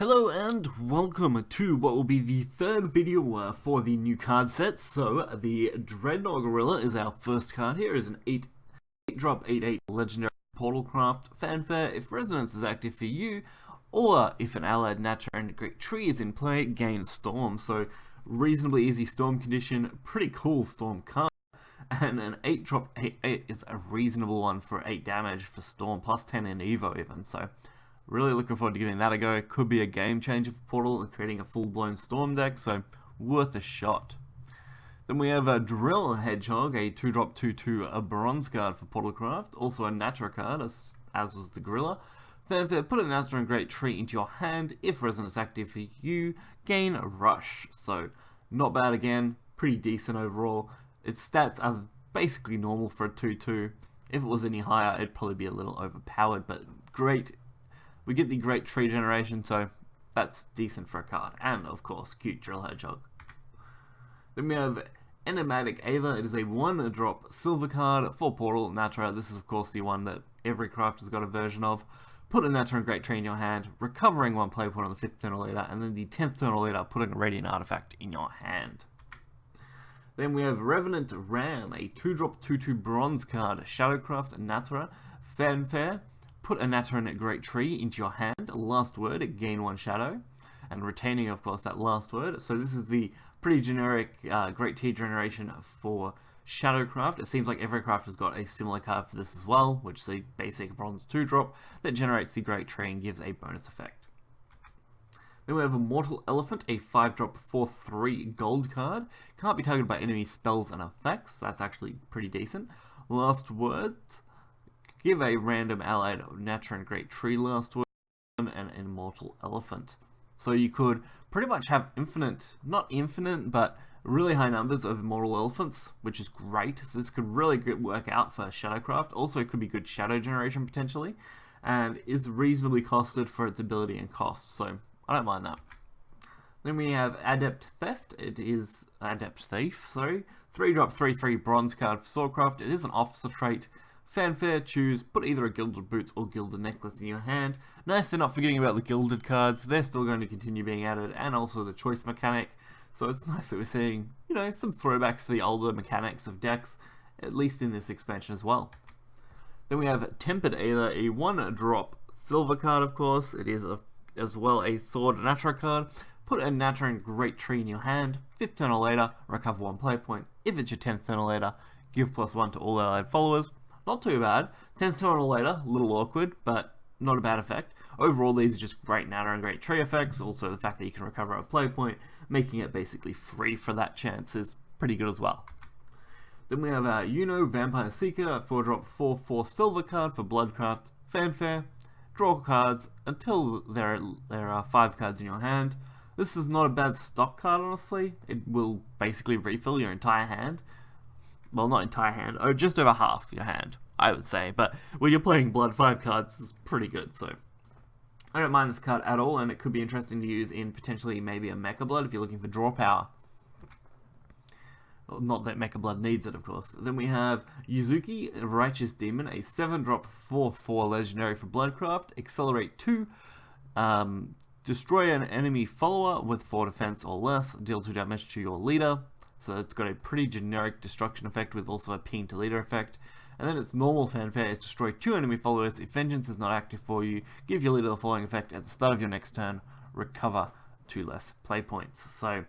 Hello and welcome to what will be the third video for the new card set. So the Dreadnought Gorilla is our first card here. It is an 8-drop 8/8 legendary Portalcraft fanfare. If Resonance is active for you, or if an allied Natura and Great Tree is in play, gain Storm. So reasonably easy Storm condition, pretty cool Storm card. And an 8-drop 8/8 is a reasonable one for 8 damage for Storm, plus 10 in Evo even. So really looking forward to giving that a go. It could be a game changer for Portal and creating a full-blown Storm deck, so worth a shot. Then we have a Drill Hedgehog, a 2-drop 2/2 a bronze card for Portalcraft, also a Natura card, as was the Gorilla. Then put a Natura and Great Tree into your hand. If Resonance active for you, gain Rush. So not bad again, pretty decent overall. Its stats are basically normal for a 2/2. If it was any higher, it'd probably be a little overpowered, but great. We get the Great Tree generation, so that's decent for a card. And, of course, cute Drill Hedgehog. Then we have Enigmatic Ava. It is a 1-drop silver card for Portal Natura. This is, of course, the one that every craft has got a version of. Put a Natura and Great Tree in your hand, recovering 1 play point on the 5th turn or later, and then the 10th turn or later, putting a Radiant Artifact in your hand. Then we have Revenant Ram, a 2-drop 2/2 bronze card, Shadowcraft Natura, fanfare. Put a Natura and a Great Tree into your hand. Last word, gain 1 shadow. And retaining, of course, that last word. So this is the pretty generic Great Tree generation for Shadowcraft. It seems like every craft has got a similar card for this as well, which is the basic bronze 2-drop that generates the Great Tree and gives a bonus effect. Then we have Immortal Elephant, a 5-drop 4/3 gold card. Can't be targeted by enemy spells and effects. That's actually pretty decent. Last words. Give a random allied Natura and Great Tree last word and an Immortal Elephant. So you could pretty much have not infinite, but really high numbers of Immortal Elephants, which is great. So this could really work out for Shadowcraft. Also, it could be good shadow generation potentially, and is reasonably costed for its ability and cost. So I don't mind that. Then we have Adept Theft. It is Adept Thief. Sorry, 3-drop 3/3 bronze card for Swordcraft. It is an officer trait. Fanfare, choose, put either a Gilded Boots or Gilded Necklace in your hand. Nice they're not forgetting about the Gilded cards. They're still going to continue being added, and also the choice mechanic. So it's nice that we're seeing, some throwbacks to the older mechanics of decks, at least in this expansion as well. Then we have Tempered Aether, a 1-drop silver card, of course. It is as well a Sword Natura card. Put a Natura and Great Tree in your hand. 5th turn or later, recover 1 play point. If it's your 10th turn or later, give +1 to all allied followers. Not too bad. 10th turn or later, a little awkward, but not a bad effect. Overall, these are just great Natura and Great Tree effects. Also, the fact that you can recover a play point, making it basically free for that chance is pretty good as well. Then we have Vampire Seeker, a 4-drop 4/4 silver card for Bloodcraft, fanfare. Draw cards until there are 5 cards in your hand. This is not a bad stock card, honestly. It will basically refill your entire hand. Well, not entire hand, just over half your hand, I would say. But when you're playing Blood 5 cards, it's pretty good, so I don't mind this card at all, and it could be interesting to use in potentially maybe a Mecha Blood if you're looking for draw power. Well, not that Mecha Blood needs it, of course. Then we have Yuzu, Righteous Demon, a 7-drop 4/4 legendary for Bloodcraft. Accelerate 2. Destroy an enemy follower with 4 defense or less. Deal 2 damage to your leader. So it's got a pretty generic destruction effect with also a ping to leader effect. And then its normal fanfare is destroy 2 enemy followers. If Vengeance is not active for you, give your leader the following effect at the start of your next turn. Recover 2 less play points. So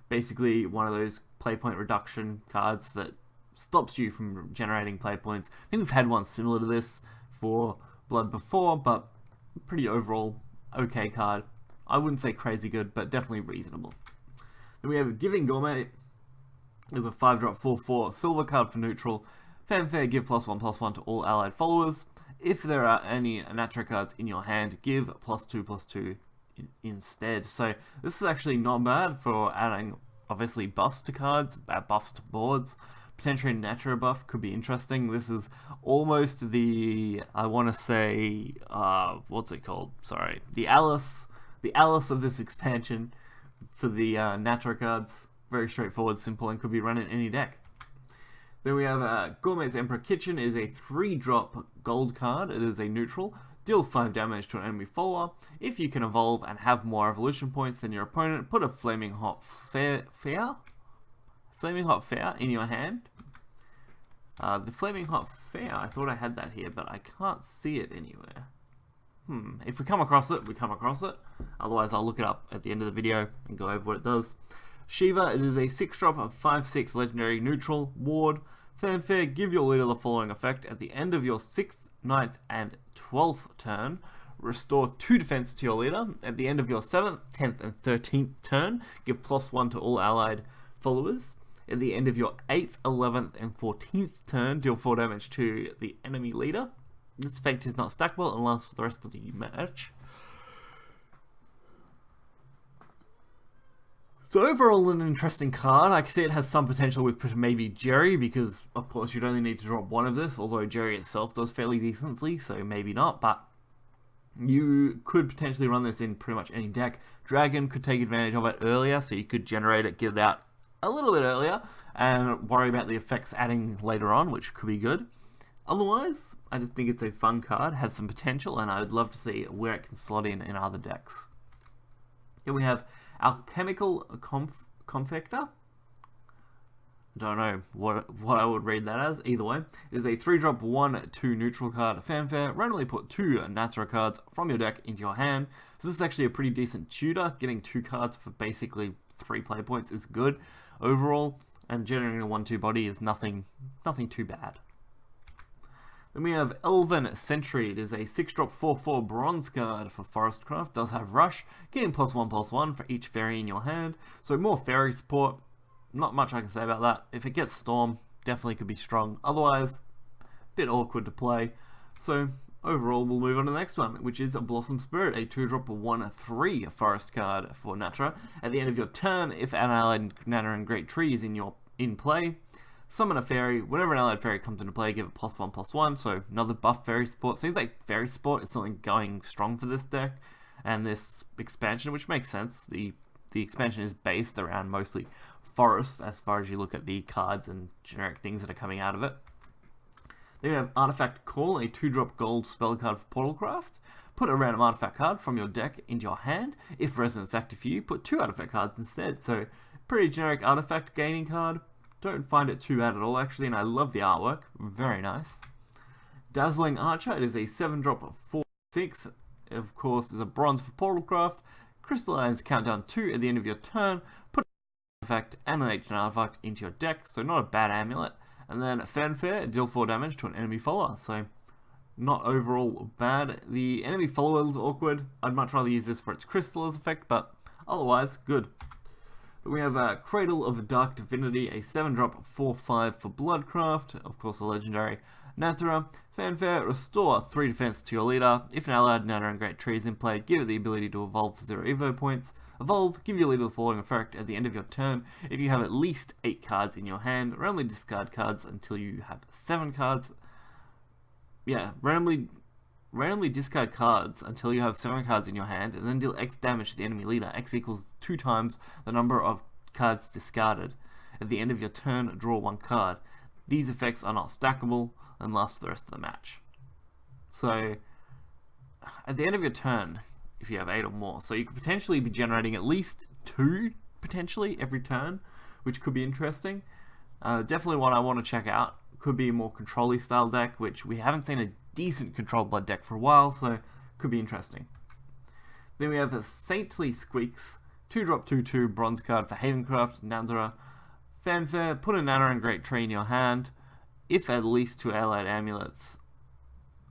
basically one of those play point reduction cards that stops you from generating play points. I think we've had one similar to this for Blood before, but pretty overall okay card. I wouldn't say crazy good, but definitely reasonable. Then we have Giving Gourmet. Is a 5-drop 4/4 silver card for neutral. Fanfare, give +1/+1 to all allied followers. If there are any Natura cards in your hand, give +2/+2 instead. So this is actually not bad for adding, obviously, buffs to cards, buffs to boards. Potentially a Natura buff could be interesting. This is almost the, I want to say, what's it called? Sorry, the Alice of this expansion for the Natura cards. Very straightforward, simple, and could be run in any deck. Then we have Gourmet's Emperor Kitchen. It is a 3-drop gold card. It is a neutral. deal 5 damage to an enemy follower. If you can evolve and have more evolution points than your opponent, put a Flaming Hot Fire in your hand. The Flaming Hot Fire, I thought I had that here, but I can't see it anywhere. If we come across it, we come across it. Otherwise, I'll look it up at the end of the video and go over what it does. Shiva, it is a 6-drop of 5/6 legendary neutral ward. Fanfare, give your leader the following effect. At the end of your 6th, 9th, and 12th turn, restore 2 defense to your leader. At the end of your 7th, 10th, and 13th turn, give +1 to all allied followers. At the end of your 8th, 11th, and 14th turn, deal 4 damage to the enemy leader. This effect is not stackable and lasts for the rest of the match. So overall, an interesting card. I can see it has some potential with maybe Jerry, because of course you'd only need to drop 1 of this, although Jerry itself does fairly decently, so maybe not, but you could potentially run this in pretty much any deck. Dragon could take advantage of it earlier, so you could generate it, get it out a little bit earlier, and worry about the effects adding later on, which could be good. Otherwise, I just think it's a fun card, has some potential, and I would love to see where it can slot in other decks. Here we have Alchemical Confactor. Don't know what I would read that as. Either way, it is a 3-drop 1/2 neutral card. Fanfare, randomly put 2 Natura cards from your deck into your hand. So this is actually a pretty decent tutor. Getting 2 cards for basically 3 play points is good overall, and generating a 1/2 body is nothing too bad. Then we have Elven Century. It is a 6-drop 4/4 bronze card for Forestcraft. Does have Rush, getting +1/+1 for each fairy in your hand. So more fairy support. Not much I can say about that. If it gets Storm, definitely could be strong. Otherwise, a bit awkward to play. So overall, we'll move on to the next one, which is a Blossom Spirit, a 2-drop 1/3 forest card for Natura. At the end of your turn, if an allied Natura and Great Tree is in play, summon a fairy. Whenever an allied fairy comes into play, give it +1/+1. So another buff fairy support. Seems like fairy support is something going strong for this deck and this expansion, which makes sense. The expansion is based around mostly forest, as far as you look at the cards and generic things that are coming out of it. Then we have Artifact Call, a 2-drop gold spell card for Portalcraft. Put a random artifact card from your deck into your hand. If Resonance active for you, put 2 artifact cards instead. So pretty generic artifact gaining card. Don't find it too bad at all, actually, and I love the artwork. Very nice. Dazzling Archer, it is a 7-drop 4/6. Of course, is a bronze for Portalcraft. Crystallize, countdown 2 at the end of your turn. Put an artifact and an ancient artifact into your deck, so not a bad amulet. And then Fanfare, deal 4 damage to an enemy follower, so not overall bad. The enemy follower is awkward. I'd much rather use this for its Crystallize effect, but otherwise, good. We have Cradle of Dark Divinity, a 7-drop 4/5 for Bloodcraft, of course a legendary. Natura, Fanfare, restore 3 defense to your leader. If an allied Natura and Great Tree is in play, give it the ability to evolve for 0 evo points. Evolve, give your leader the following effect at the end of your turn. If you have at least 8 cards in your hand, randomly discard cards until you have 7 cards. Yeah, randomly discard cards until you have 7 cards in your hand, and then deal X damage to the enemy leader. X equals 2 times the number of cards discarded. At the end of your turn, draw 1 card. These effects are not stackable and last for the rest of the match. So, at the end of your turn, if you have 8 or more, so you could potentially be generating at least 2, potentially, every turn, which could be interesting. Definitely one I want to check out. Could be a more control-y style deck, which we haven't seen a decent control blood deck for a while, so could be interesting. Then we have a Saintly Squeaks, 2-drop 2/2 bronze card for Havencraft, Natura. Fanfare, put a Natura and Great Tree in your hand. If at least 2 allied amulets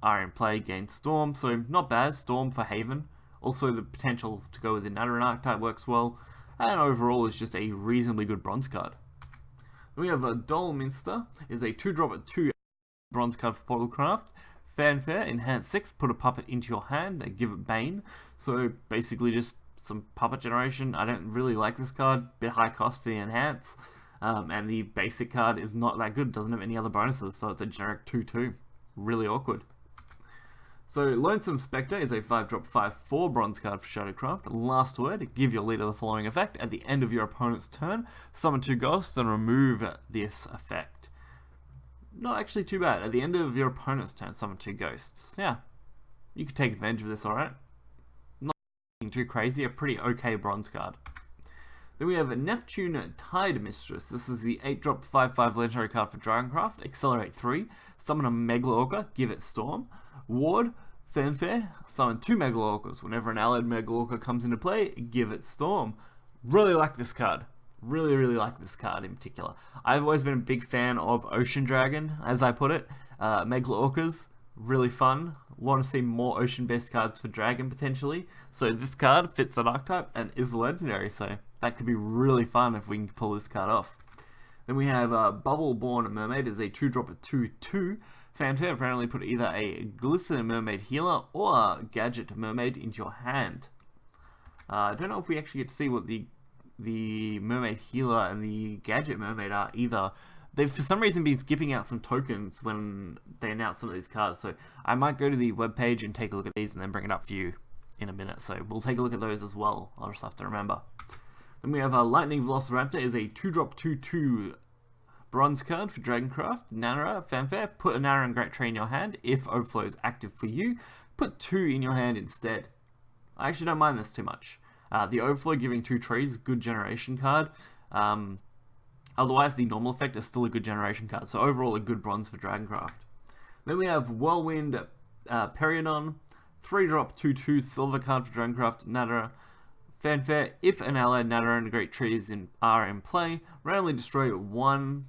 are in play, gain Storm, so not bad, Storm for Haven. Also the potential to go with the Natura archetype works well, and overall is just a reasonably good bronze card. Then we have a Dollminster, is a 2-drop 2 bronze card for Portalcraft. Fanfare, enhance 6, put a puppet into your hand and give it Bane. So basically just some puppet generation. I don't really like this card, bit high cost for the enhance. And the basic card is not that good, doesn't have any other bonuses, so it's a generic 2/2. Really awkward. So Lonesome Spectre is a 5-drop 5/4 bronze card for Shadowcraft. Last word, give your leader the following effect. At the end of your opponent's turn, summon 2 ghosts and remove this effect. Not actually too bad. At the end of your opponent's turn, summon 2 ghosts. Yeah, you could take advantage of this, alright? Not too crazy, a pretty okay bronze card. Then we have Neptuna Tide Mistress. This is the 8-drop 5/5 legendary card for Dragoncraft. Accelerate 3. Summon a Megalo Orca, give it Storm. Ward, Fanfare, summon 2 Megalo Orcas. Whenever an allied Megalo Orca comes into play, give it Storm. Really like this card. Really like this card in particular. I've always been a big fan of Ocean Dragon, as I put it. Megalo Orcas, really fun. Want to see more ocean-based cards for Dragon potentially. So this card fits that archetype and is legendary, so that could be really fun if we can pull this card off. Then we have Bubbleborn Mermaid is a 2-drop 2/2. Fanfare, randomly put either a Glistener Mermaid Healer or a Gadget Mermaid into your hand. I don't know if we actually get to see what the Mermaid Healer and the Gadget Mermaid are either. They've for some reason been skipping out some tokens when they announce some of these cards, so I might go to the webpage and take a look at these and then bring it up for you in a minute, so we'll take a look at those as well. I'll just have to remember. Then we have Lightning Velociraptor is a 2-drop 2/2 bronze card for Dragoncraft. Natura, Fanfare, put a Natura and Great Tree in your hand. If Overflow is active for you, put 2 in your hand instead. I actually don't mind this too much. The Overflow giving 2 trees, good generation card. Otherwise, the normal effect is still a good generation card, so overall a good bronze for Dragoncraft. Then we have Whirlwind Peri, 3-drop 2/2 silver card for Dragoncraft. Natura, Fanfare, if an allied Natura and Great Trees are in play, randomly destroy 1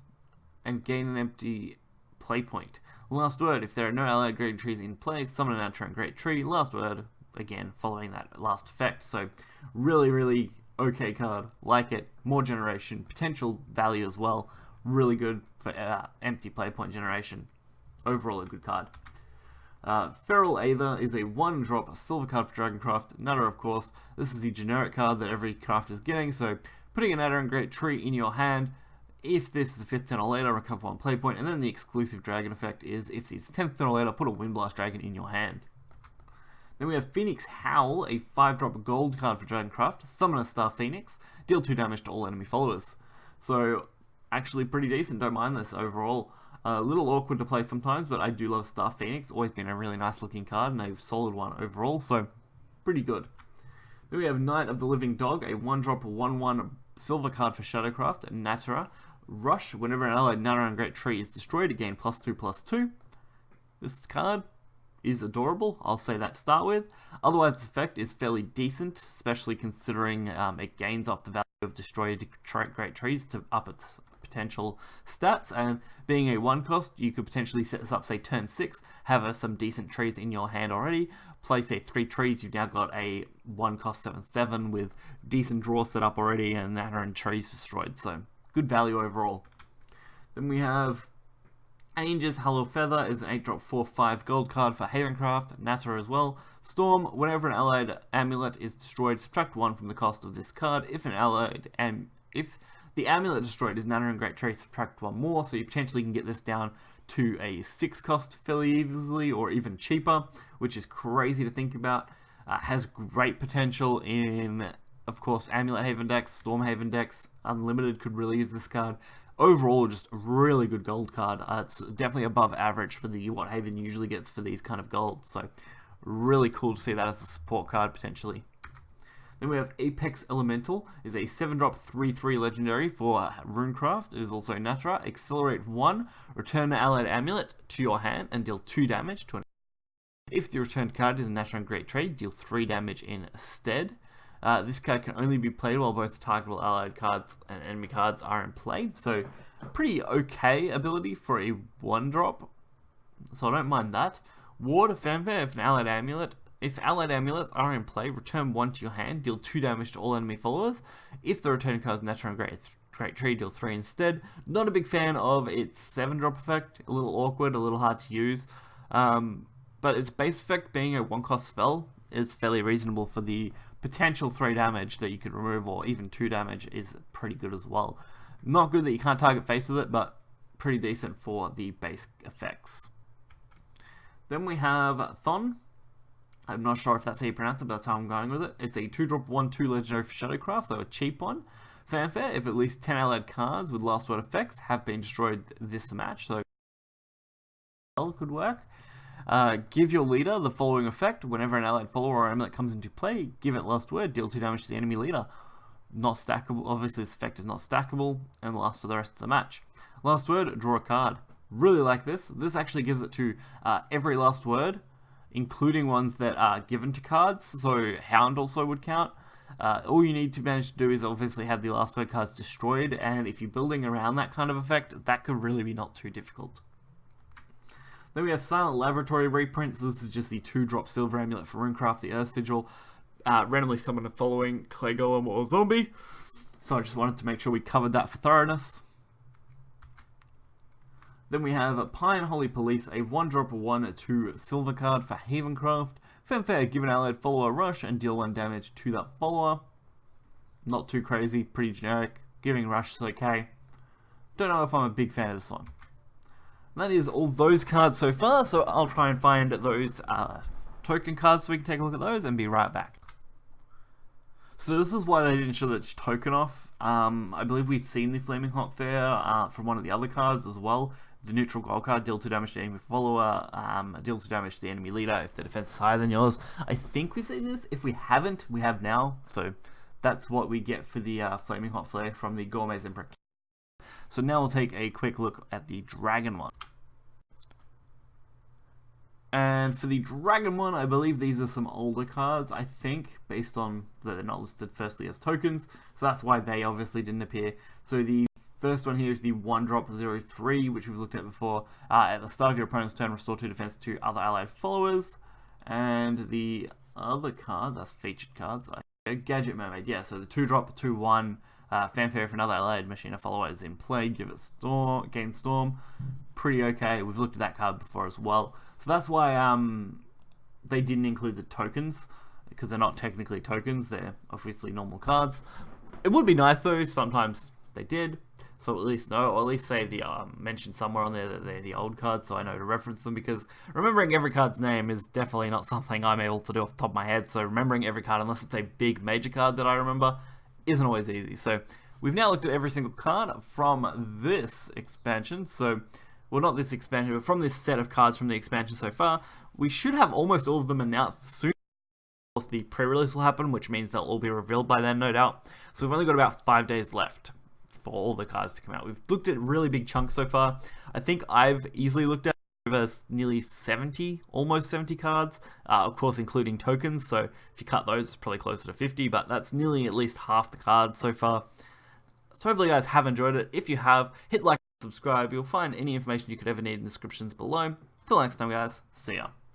and gain an empty play point. Last word, if there are no allied Great Trees in play, summon a Natura and Great Tree. Last word, again, following that last effect. So really okay card, like it, more generation, potential value as well, really good for empty play point generation. Overall a good card. Feral Aether is a 1-drop silver card for Dragoncraft. Natura, of course, this is the generic card that every craft is getting, so putting a Natura and Great Tree in your hand, if this is a 5th turn or later, recover 1 play point, and then the exclusive dragon effect is if this is 10th turn or later, put a Windblast Dragon in your hand. Then we have Phoenix Howl, a 5-drop gold card for Dragoncraft. Summon a Star Phoenix, deal 2 damage to all enemy followers. So, actually pretty decent, don't mind this overall. A little awkward to play sometimes, but I do love Star Phoenix. Always been a really nice looking card and a solid one overall, so pretty good. Then we have Knight of the Living Dog, a 1-drop 1/1 silver card for Shadowcraft. Natura, Rush, whenever an allied Natura and Great Tree is destroyed, gain +2/+2. This card is adorable, I'll say that to start with. Otherwise, its effect is fairly decent, especially considering it gains off the value of destroyed Great Trees to up its potential stats, and being a 1-cost, you could potentially set this up, say, turn 6, have some decent trees in your hand already, play, say, 3 trees, you've now got a 1-cost 7/7 with decent draw set up already, and Natura and trees destroyed, so good value overall. Then we have Angel's Hollow Feather is an 8-drop 4/5 gold card for Havencraft. Natura as well. Storm, whenever an allied amulet is destroyed, subtract 1 from the cost of this card. If the amulet destroyed is Natura and Great Tree, subtract 1 more, so you potentially can get this down to a 6-cost fairly easily, or even cheaper, which is crazy to think about. Has great potential in, of course, Amulet Haven decks, Storm Haven decks. Unlimited could really use this card. Overall, just a really good gold card. It's definitely above average for what Haven usually gets for these kind of golds, so really cool to see that as a support card potentially. Then we have Apex Elemental, is a 7-drop 3/3 legendary for Runecraft. It is also Natura. Accelerate 1, return an allied amulet to your hand and deal 2 damage to an. If the returned card is a Natura and Great Trade, deal 3 damage instead. This card can only be played while both targetable allied cards and enemy cards are in play, so pretty okay ability for a 1-drop, so I don't mind that. Ward, Fanfare, if allied amulets are in play, return 1 to your hand, deal 2 damage to all enemy followers. If the return card is Natura and Great Tree, deal 3 instead. Not a big fan of its 7-drop effect, a little awkward, a little hard to use, but its base effect being a 1-cost spell is fairly reasonable for the potential 3 damage that you could remove, or even 2 damage is pretty good as well. Not good that you can't target face with it, but pretty decent for the base effects. Then we have Thon. I'm not sure if that's how you pronounce it, but that's how I'm going with it. It's a 2-drop 1/2 legendary for Shadowcraft, so a cheap one. Fanfare, if at least 10 allied cards with last word effects have been destroyed this match, so could work. Give your leader the following effect. Whenever an allied follower or amulet comes into play, give it last word, deal 2 damage to the enemy leader. Not stackable. Obviously, this effect is not stackable and lasts for the rest of the match. Last word, draw a card. Really like this. This actually gives it to every last word, including ones that are given to cards. So Hound also would count. All you need to manage to do is obviously have the last word cards destroyed, and if you're building around that kind of effect, that could really be not too difficult. Then we have Silent Laboratory reprints. This is just the 2-drop silver amulet for Runecraft, the Earth Sigil. Randomly summon a following Clay Golem or Zombie. So I just wanted to make sure we covered that for thoroughness. Then we have Pine Holy Police, a 1-drop 1/2 silver card for Havencraft. Fanfare, give an allied follower rush and deal 1 damage to that follower. Not too crazy, pretty generic. Giving rush is okay. Don't know if I'm a big fan of this one. And that is all those cards so far, so I'll try and find those token cards so we can take a look at those and be right back. So this is why they didn't show that token off. I believe we've seen the Flaming Hot Fair from one of the other cards as well. The neutral gold card, deal 2 damage to the enemy follower, deal 2 damage to the enemy leader if the defense is higher than yours. I think we've seen this. If we haven't, we have now. So that's what we get for the Flaming Hot Flare from the Gourmet's Emperor. So now we'll take a quick look at the Dragon one. And for the Dragon one, I believe these are some older cards, I think, based on that they're not listed firstly as tokens. So that's why they obviously didn't appear. So the first one here is the 1-drop 0/3, which we've looked at before. At the start of your opponent's turn, restore 2 defense to other allied followers. And the other card, that's featured cards, Gadget Mermaid, yeah, so the 2-drop 2/1, Fanfare if another allied machine or follower is in play, give it Storm, gain Storm. Pretty okay, we've looked at that card before as well. So that's why they didn't include the tokens, because they're not technically tokens, they're obviously normal cards. It would be nice though if sometimes they did, so at least know, or at least say the mention somewhere on there that they're the old cards, so I know to reference them, because remembering every card's name is definitely not something I'm able to do off the top of my head. So remembering every card, unless it's a big major card that I remember, isn't always easy. So we've now looked at every single card from this expansion, so, well, not this expansion, but from this set of cards from the expansion so far. We should have almost all of them announced soon. Of course, the pre-release will happen, which means they'll all be revealed by then, no doubt. So we've only got about 5 days left for all the cards to come out. We've looked at really big chunks so far. I think I've easily looked at over nearly 70, almost 70 cards, of course including tokens, so if you cut those it's probably closer to 50, but that's nearly at least half the cards so far. So hopefully you guys have enjoyed it. If you have, hit like and subscribe. You'll find any information you could ever need in the descriptions below. Till next time guys, see ya.